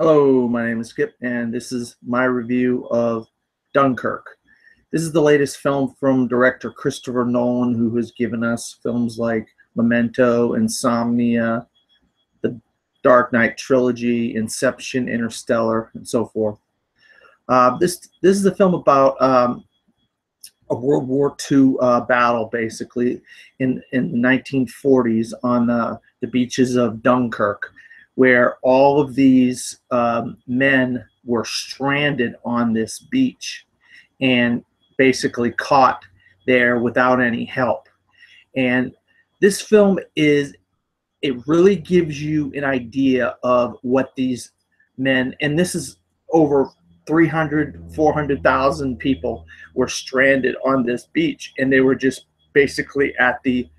Hello, my name is Skip, and this is my review of Dunkirk. This is the latest film from director Christopher Nolan, who has given us films like Memento, Insomnia, the Dark Knight trilogy, Inception, Interstellar, and so forth. This is a film about a World War II battle, basically, in the 1940s on the beaches of Dunkirk, where all of these men were stranded on this beach and basically caught there without any help. And this film it really gives you an idea of what these men, and this is over 400,000 people were stranded on this beach, and they were just basically at the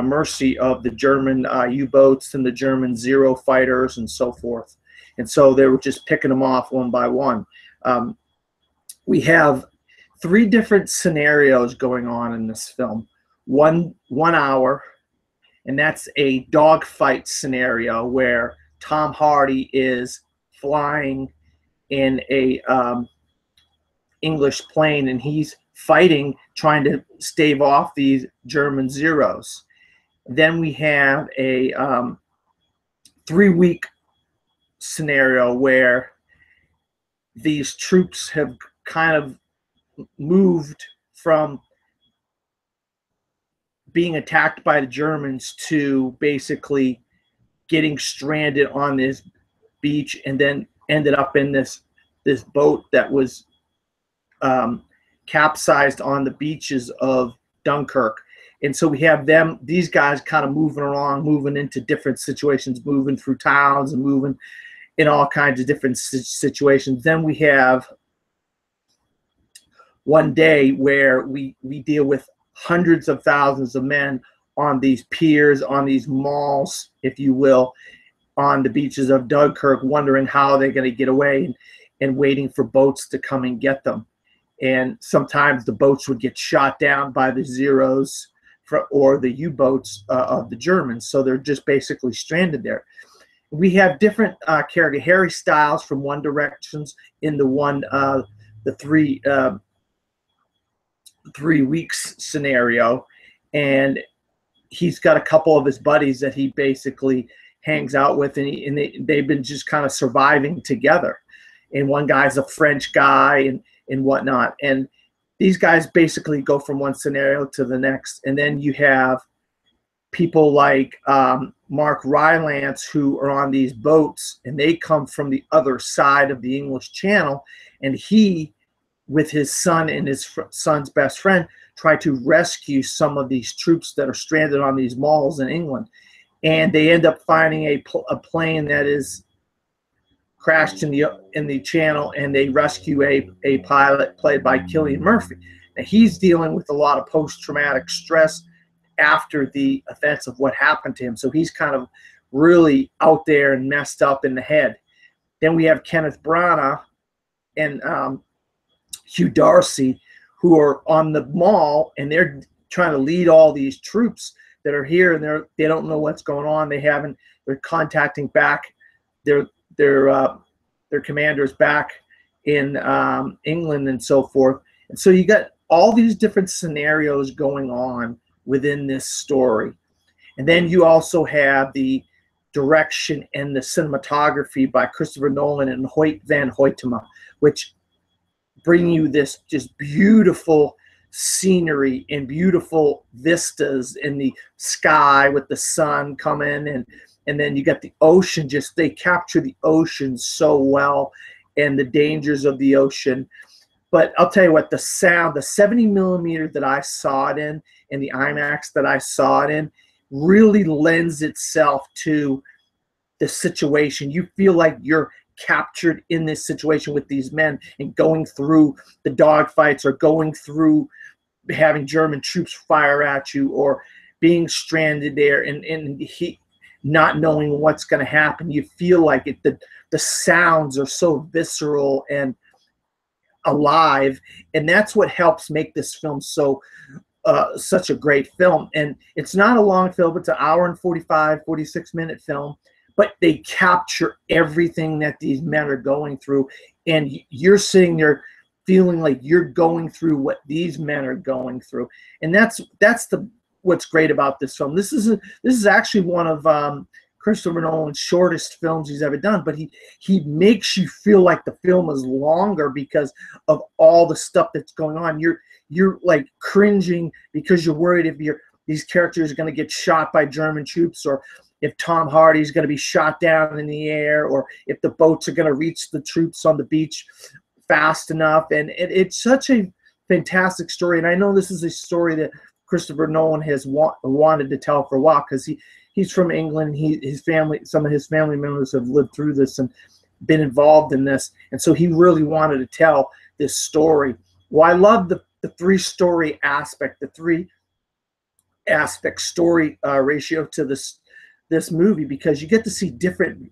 mercy of the German U-boats and the German Zero fighters and so forth. And so they were just picking them off one by one. We have three different scenarios going on in this film. One hour, and that's a dogfight scenario where Tom Hardy is flying in a English plane, and he's fighting, trying to stave off these German Zeros. Then we have a 3-week scenario where these troops have kind of moved from being attacked by the Germans to basically getting stranded on this beach, and then ended up in this boat that was capsized on the beaches of Dunkirk. And so we have these guys kind of moving along, moving into different situations, moving through towns and moving in all kinds of different situations. Then we have one day where we deal with hundreds of thousands of men on these piers, on these malls, if you will, on the beaches of Dunkirk, wondering how they're going to get away and waiting for boats to come and get them. And sometimes the boats would get shot down by the Zeros or the U-boats of the Germans. So they're just basically stranded there. We have different characters. Harry Styles from One Directions in the 3 weeks scenario. And he's got a couple of his buddies that he basically hangs out with, and they've been just kind of surviving together. And one guy's a French guy and whatnot. And these guys basically go from one scenario to the next. And then you have people like Mark Rylance, who are on these boats, and they come from the other side of the English Channel. And he, with his son and his son's best friend, try to rescue some of these troops that are stranded on these malls in England. And they end up finding a plane that is crashed in the channel, and they rescue a pilot played by Cillian Murphy. Now, he's dealing with a lot of post-traumatic stress after the events of what happened to him. So he's kind of really out there and messed up in the head. Then we have Kenneth Branagh and Hugh Darcy, who are on the mall, and they're trying to lead all these troops that are here, and they don't know what's going on. They're contacting back their commanders back in England and so forth. And so you got all these different scenarios going on within this story. And then you also have the direction and the cinematography by Christopher Nolan and Hoyt van Hoytema, which bring you this just beautiful scenery and beautiful vistas in the sky with the sun coming, and then you got the ocean. Just they capture the ocean so well and the dangers of the ocean. But I'll tell you what, the sound, the 70 millimeter that I saw it in, and the IMAX that I saw it in, really lends itself to the situation. You feel like you're captured in this situation with these men and going through the dogfights, or going through having German troops fire at you, or being stranded there and he not knowing what's going to happen. You feel like it. The sounds are so visceral and alive, and that's what helps make this film such a great film. And it's not a long film. It's an hour and 46 minute film, but they capture everything that these men are going through, and you're sitting there feeling like you're going through what these men are going through. And that's what's great about this film. This is actually one of Christopher Nolan's shortest films he's ever done, but he makes you feel like the film is longer because of all the stuff that's going on. You're like cringing because you're worried if these characters are going to get shot by German troops, or if Tom Hardy is going to be shot down in the air, or if the boats are going to reach the troops on the beach fast enough. And it's such a fantastic story. And I know this is a story that Christopher Nolan has wanted to tell for a while, because he's from England. Some of his family members have lived through this and been involved in this. And so he really wanted to tell this story. Well, I love the three-story aspect, the three-aspect story ratio to this movie, because you get to see different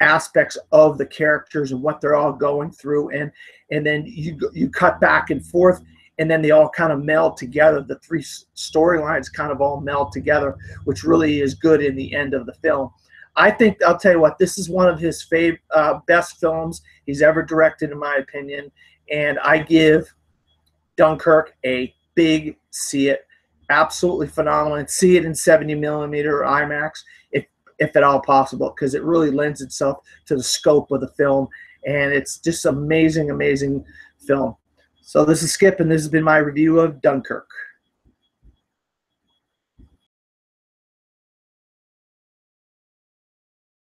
aspects of the characters and what they're all going through, and then you cut back and forth, and then they all kind of meld together. The three storylines kind of all meld together, which really is good in the end of the film. I think, I'll tell you what, this is one of his best films he's ever directed, in my opinion, and I give Dunkirk a big see it. Absolutely phenomenal. And see it in 70mm IMAX if at all possible, because it really lends itself to the scope of the film, and it's just amazing film. So this is Skip, and this has been my review of Dunkirk.